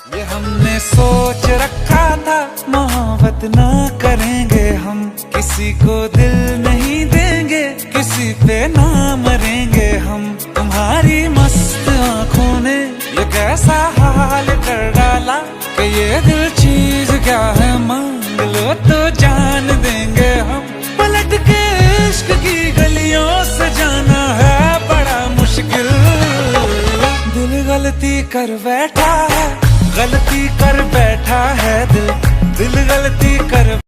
ये हमने सोच रखा था मोहब्बत ना करेंगे हम, किसी को दिल नहीं देंगे, किसी पे ना मरेंगे हम। तुम्हारी मस्त आंखों ने ये कैसा हाल कर डाला कि ये दिल चीज क्या है, मांग लो तो जान देंगे हम। पलट के इश्क की गलियों से जाना है बड़ा मुश्किल। दिल गलती कर बैठा है, गलती कर बैठा है दिल, दिल गलती कर